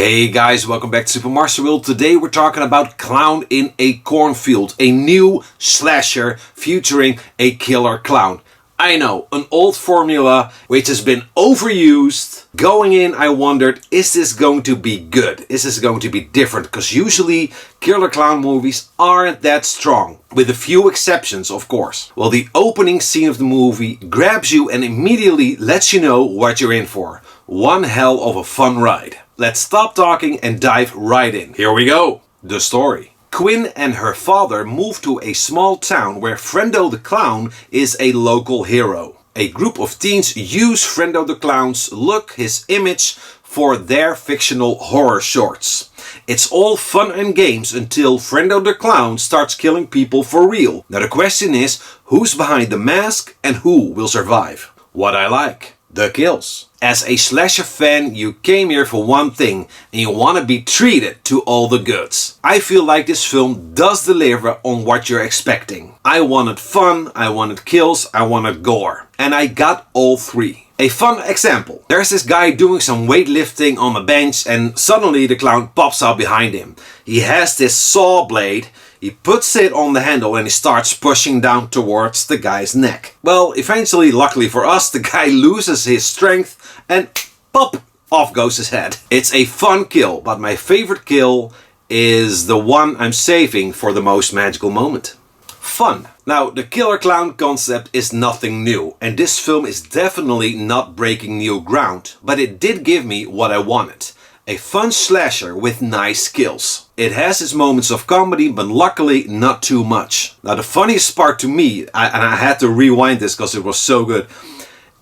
Hey guys, welcome back to SuperMarcelWorld. Today we're talking about Clown in a Cornfield, a new slasher featuring a killer clown. I know, an old formula which has been overused. Going in, I wondered, is this going to be good? Is this going to be different? Because usually killer clown movies aren't that strong, with a few exceptions, of course. Well, the opening scene of the movie grabs you and immediately lets you know what you're in for. One hell of a fun ride. Let's stop talking and dive right in. Here we go. The story. Quinn and her father move to a small town where Frendo the Clown is a local hero. A group of teens use Frendo the Clown's look, his image, for their fictional horror shorts. It's all fun and games until Frendo the Clown starts killing people for real. Now the question is, who's behind the mask and who will survive? What I like. The kills. As a slasher fan, you came here for one thing, and you want to be treated to all the goods. I feel like this film does deliver on what you're expecting. I wanted fun, I wanted kills, I wanted gore. And I got all three. A fun example. There's this guy doing some weightlifting on a bench and suddenly the clown pops out behind him. He has this saw blade. He puts it on the handle and he starts pushing down towards the guy's neck. Well, eventually, luckily for us, the guy loses his strength and pop, off goes his head. It's a fun kill, but my favorite kill is the one I'm saving for the most magical moment. Fun. Now, the killer clown concept is nothing new, and this film is definitely not breaking new ground, but it did give me what I wanted. A fun slasher with nice kills. It has its moments of comedy, but luckily not too much. Now the funniest part to me, and I had to rewind this because it was so good,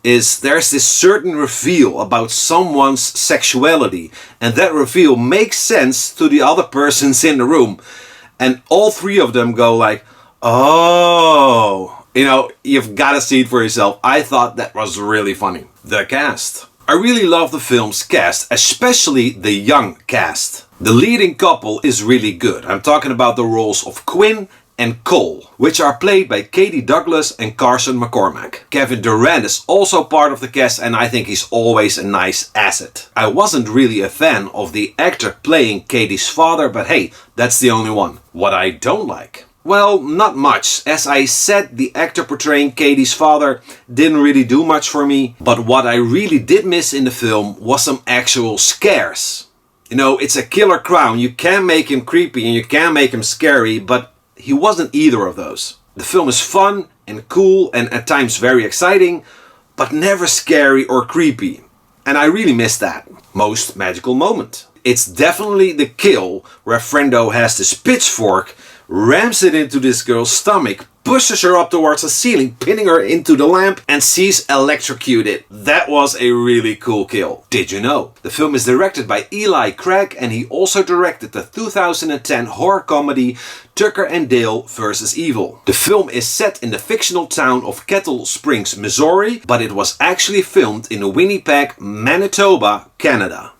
is there's this certain reveal about someone's sexuality, and that reveal makes sense to the other persons in the room, and all three of them go like, oh, you know, you've got to see it for yourself. I thought that was really funny. The cast. I really love the film's cast, especially the young cast. The leading couple is really good. I'm talking about the roles of Quinn and Cole, which are played by Katie Douglas and Carson McCormack. Kevin Durant is also part of the cast and I think he's always a nice asset. I wasn't really a fan of the actor playing Katie's father, but hey, that's the only one. What I don't like? Well, not much. As I said, the actor portraying Katie's father didn't really do much for me. But what I really did miss in the film was some actual scares. You know, it's a killer clown. You can make him creepy and you can make him scary, but he wasn't either of those. The film is fun and cool and at times very exciting, but never scary or creepy. And I really miss that. Most magical moment. It's definitely the kill where Frendo has this pitchfork, rams it into this girl's stomach, pushes her up towards the ceiling, pinning her into the lamp, and she's electrocuted. That was a really cool kill. Did you know? The film is directed by Eli Craig and he also directed the 2010 horror comedy Tucker and Dale vs. Evil. The film is set in the fictional town of Kettle Springs, Missouri, but it was actually filmed in Winnipeg, Manitoba, Canada.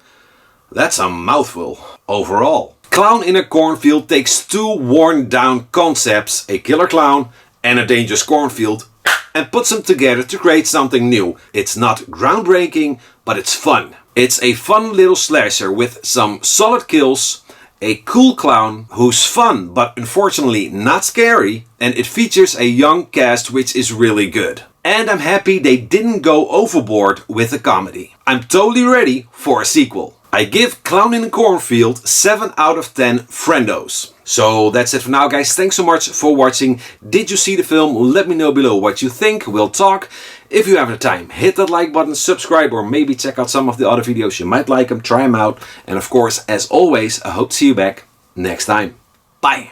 That's a mouthful. Overall, Clown in a Cornfield takes two worn down concepts, a killer clown and a dangerous cornfield, and puts them together to create something new. It's not groundbreaking, but it's fun. It's a fun little slasher with some solid kills, a cool clown who's fun but unfortunately not scary, and it features a young cast which is really good. And I'm happy they didn't go overboard with the comedy. I'm totally ready for a sequel. I give Clown in a Cornfield 7 out of 10 Frendos. So that's it for now, guys. Thanks so much for watching. Did you see the film? Let me know below what you think. We'll talk. If you have the time, hit that like button, subscribe, or maybe check out some of the other videos. You might like them, try them out. And of course, as always, I hope to see you back next time. Bye.